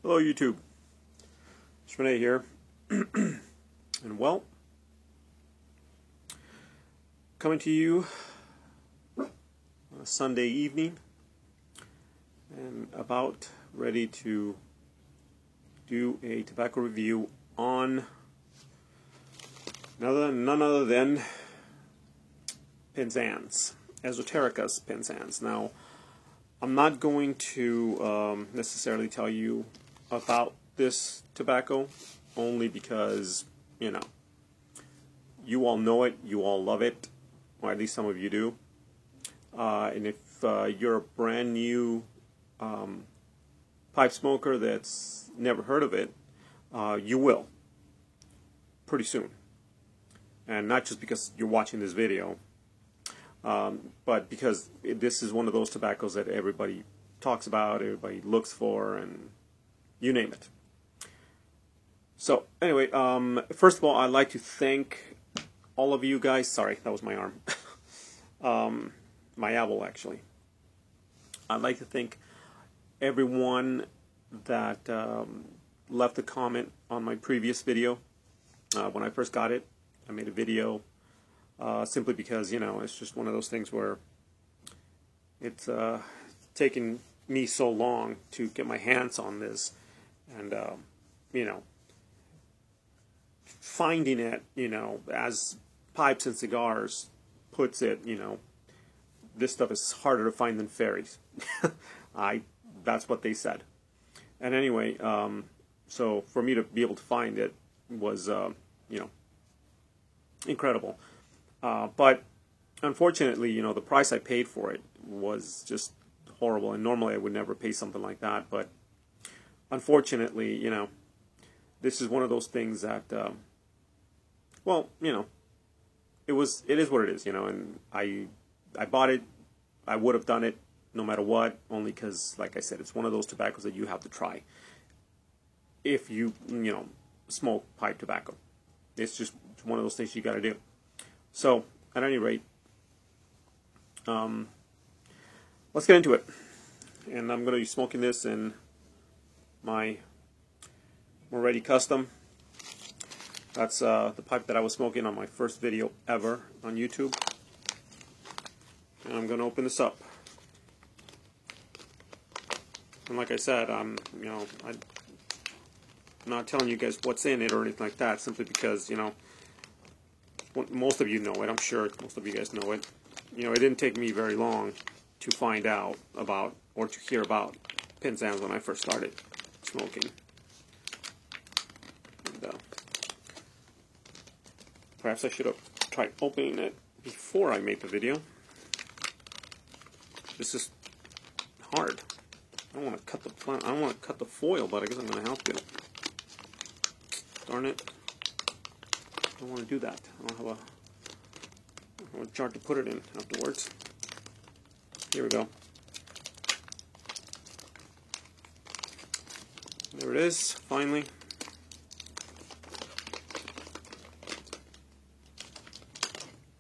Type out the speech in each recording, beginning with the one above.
Hello YouTube, Schmane here, and well, coming to you on a Sunday evening, and about ready to do a tobacco review on none other than Penzance, Esoterica's Penzance. Now, I'm not going to necessarily tell you about this tobacco, only because, you know, you all know it, you all love it, or at least some of you do. And if you're a brand new pipe smoker that's never heard of it, you will pretty soon. And not just because you're watching this video, but because this is one of those tobaccos that everybody talks about, everybody looks for, and you name it. So anyway, first of all, I'd like to thank all of you guys. Sorry, that was my arm. My elbow, actually. I'd like to thank everyone that left a comment on my previous video. When I first got it, I made a video simply because, you know, it's just one of those things where it's taken me so long to get my hands on this, and you know, finding it, you know, as Pipes and Cigars puts it, you know, this stuff is harder to find than fairies. That's what they said. And anyway, so for me to be able to find it was, you know, incredible. But unfortunately, you know, the price I paid for it was just horrible. And normally I would never pay something like that. But unfortunately, you know, this is one of those things that, well, you know, it is what it is, you know. And I bought it. I would have done it no matter what, only because, like I said, it's one of those tobaccos that you have to try if you know, smoke pipe tobacco. It's just one of those things you got to do. So, at any rate, let's get into it. And I'm going to be smoking this in my Moretti Custom. That's the pipe that I was smoking on my first video ever on YouTube. And I'm going to open this up. And like I said, you know, I'm not telling you guys what's in it or anything like that, simply because, you know, most of you know it. I'm sure most of you guys know it. You know, it didn't take me very long to find out about, or to hear about, Penzance when I first started smoking. And, perhaps I should have tried opening it before I made the video. This is hard. I don't want to cut the plant. I don't want to cut the foil, but I guess I'm going to have to. Darn it. I don't want to do that. I don't have a jar to put it in afterwards. Here we go. There it is, finally.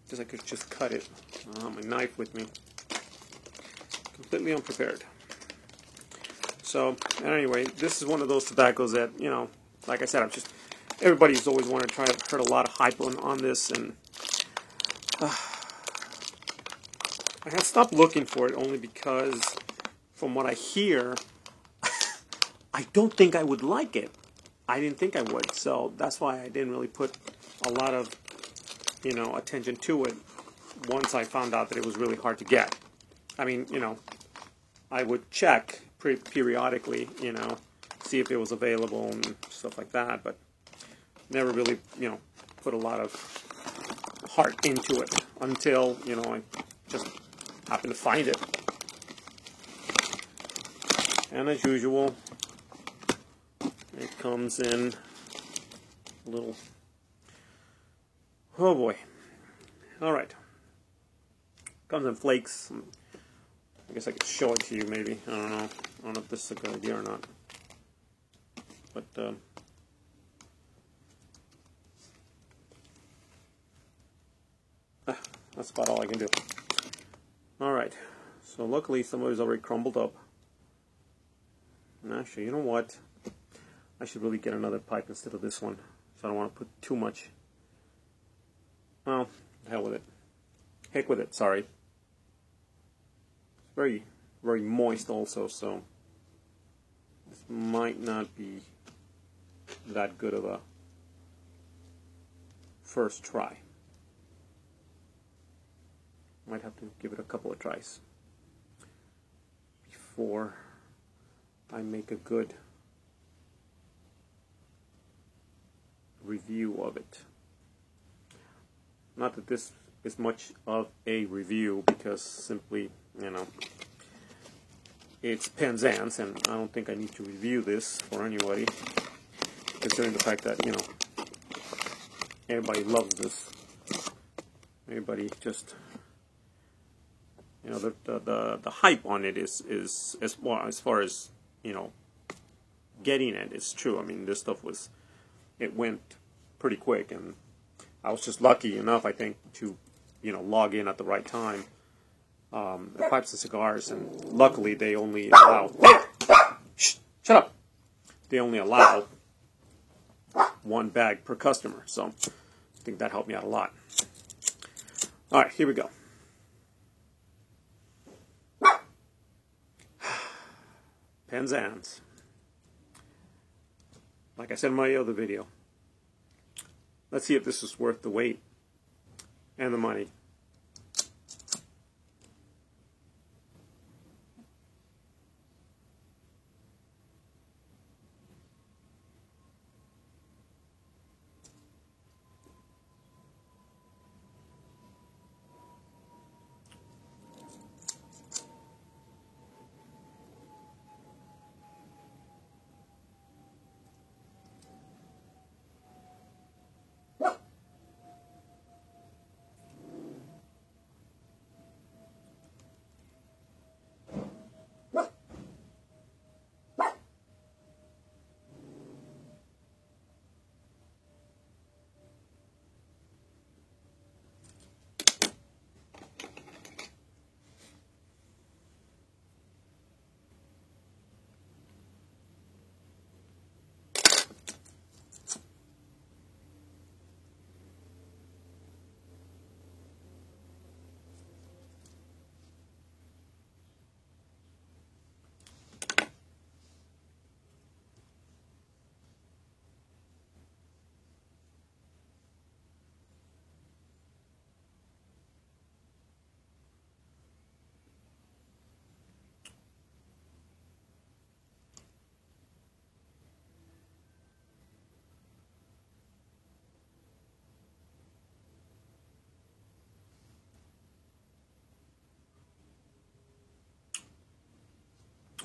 Guess I could just cut it. I don't have my knife with me. Completely unprepared. So, anyway, this is one of those tobaccos that, you know, like I said, everybody's always wanted to try. I've heard a lot of hype on this, and I had stopped looking for it only because, from what I hear, I don't think I would like it. I didn't think I would, so that's why I didn't really put a lot of, you know, attention to it once I found out that it was really hard to get. I mean, you know, I would check periodically, you know, see if it was available and stuff like that, but never really, you know, put a lot of heart into it until, you know, I just happened to find it. And as usual, it comes in a little, oh boy, alright, comes in flakes. I guess I could show it to you, maybe. I don't know. I don't know if this is a good idea or not. But, that's about all I can do. Alright. So luckily somebody's already crumbled up. And actually, you know what? I should really get another pipe instead of this one, so I don't want to put too much. Well, hell with it. Heck with it, sorry. It's very, very moist also, so this might not be that good of a first try. Might have to give it a couple of tries before I make a good review of it. Not that this is much of a review, because simply, you know, it's Penzance, and I don't think I need to review this for anybody, considering the fact that, you know, everybody loves this. Everybody just, you know, the hype on it is as well, as far as, you know, getting it, it's true. I mean, this stuff was, it went pretty quick, and I was just lucky enough, I think, to, you know, log in at the right time. At Pipes and Cigars, and luckily they only allow. Shh, shut up. They only allow one bag per customer, so I think that helped me out a lot. All right, here we go. Penzance. Like I said in my other video, let's see if this is worth the wait and the money.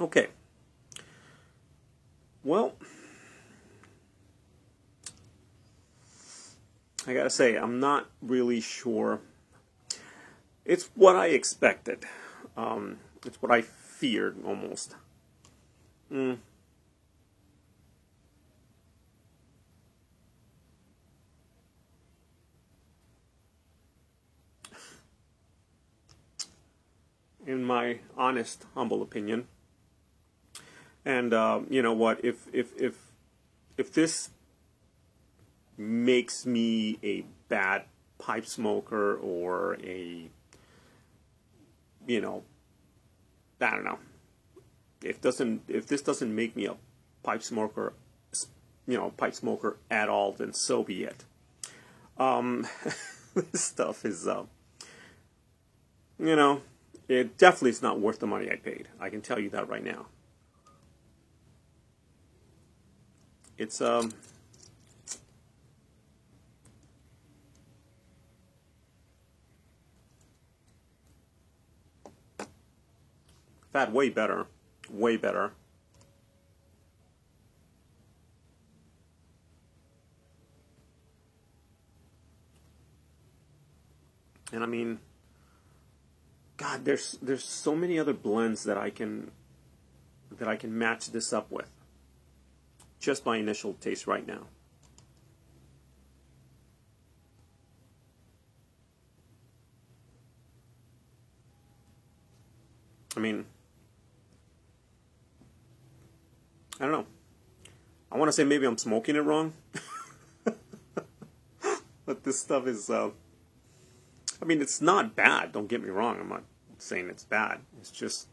Okay. Well, I gotta say, I'm not really sure. It's what I expected. It's what I feared, almost. In my honest, humble opinion. And you know what? If this makes me a bad pipe smoker, or a, you know, I don't know. If this doesn't make me a pipe smoker, you know, pipe smoker at all, then so be it. This stuff is, you know, it definitely is not worth the money I paid. I can tell you that right now. It's I've had way better, way better. And I mean, God, there's so many other blends that I can match this up with. Just my initial taste right now. I mean, I don't know. I want to say maybe I'm smoking it wrong. But this stuff is, I mean, it's not bad, don't get me wrong. I'm not saying it's bad. It's just,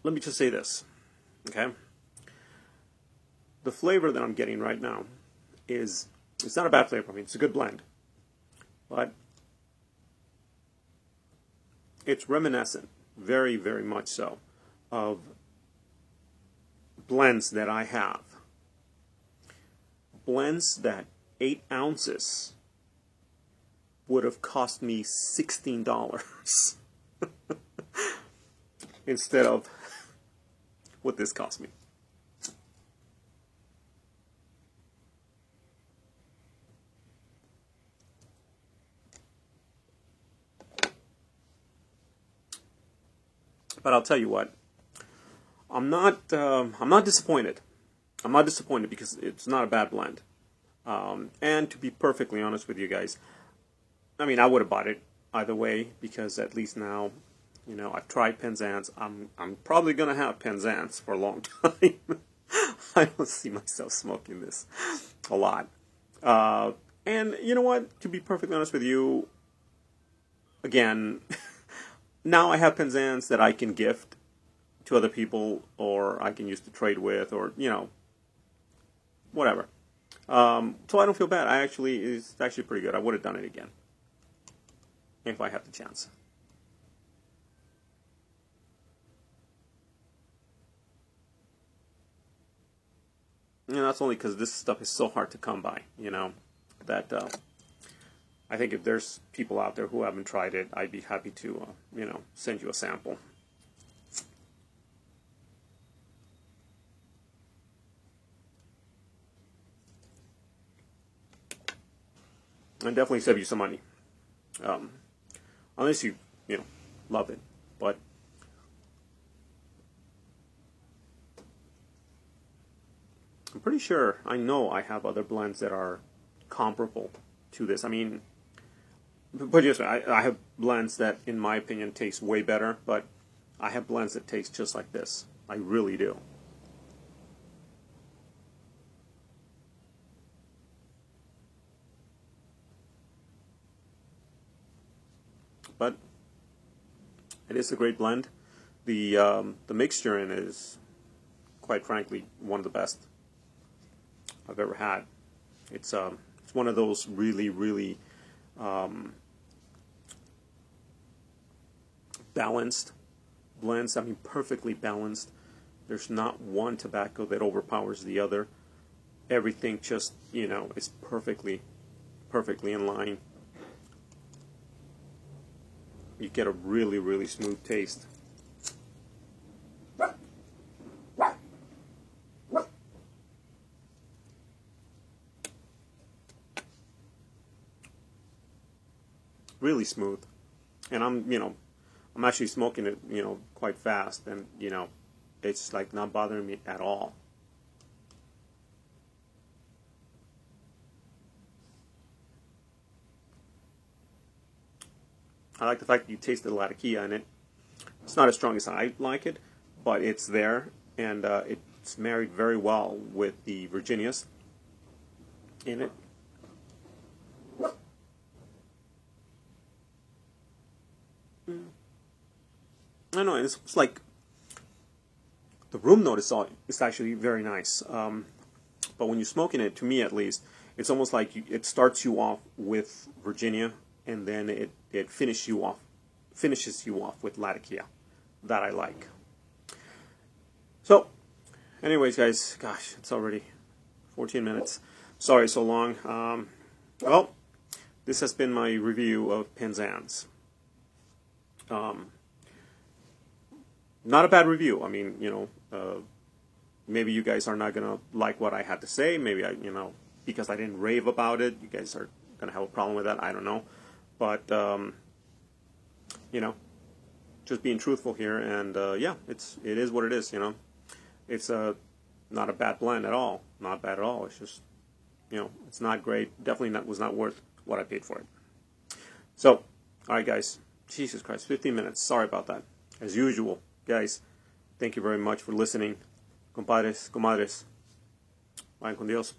let me just say this, okay? The flavor that I'm getting right now is, it's not a bad flavor. I mean, it's a good blend. But it's reminiscent, very, very much so, of blends that I have. Blends that 8 ounces would have cost me $16 instead of what this cost me. But I'll tell you what, I'm not disappointed. I'm not disappointed because it's not a bad blend. And to be perfectly honest with you guys, I mean, I would have bought it either way because at least now, you know, I've tried Penzance. I'm probably gonna have Penzance for a long time. I don't see myself smoking this a lot. And you know what? To be perfectly honest with you, again. Now I have Penzance that I can gift to other people, or I can use to trade with, or, you know, whatever. So I don't feel bad. It's actually pretty good. I would have done it again if I had the chance. And that's only because this stuff is so hard to come by, you know, that I think if there's people out there who haven't tried it, I'd be happy to, you know, send you a sample. And definitely save you some money. Unless you know, love it. But I'm pretty sure, I know I have other blends that are comparable to this. I mean, but just I have blends that, in my opinion, taste way better, but I have blends that taste just like this. I really do. But it is a great blend. The mixture in it is, quite frankly, one of the best I've ever had. It's one of those really, really balanced blends. I mean, perfectly balanced. There's not one tobacco that overpowers the other. Everything just, you know, is perfectly in line. You get a really, really smooth taste. Really smooth. And I'm actually smoking it, you know, quite fast, and, you know, it's like not bothering me at all. I like the fact that you taste the Latakia in it. It's not as strong as I like it, but it's there, and it's married very well with the Virginias in it. I know, it's like the room note is actually very nice. But when you're smoking it, to me at least, it's almost like it starts you off with Virginia, and then it finishes you off with Latakia. That I like. So, anyways, guys, gosh, it's already 14 minutes. Sorry, so long. Well, this has been my review of Penzance. Not a bad review. I mean, you know, maybe you guys are not gonna like what I had to say. Maybe you know, because I didn't rave about it, you guys are gonna have a problem with that. I don't know, but you know, just being truthful here, and yeah, it is what it is. You know, it's not a bad blend at all. Not bad at all. It's just, it's not great. Definitely was not worth what I paid for it. So, all right, guys. Jesus Christ, 15 minutes. Sorry about that. As usual, guys, thank you very much for listening. Compadres, comadres, vayan con Dios.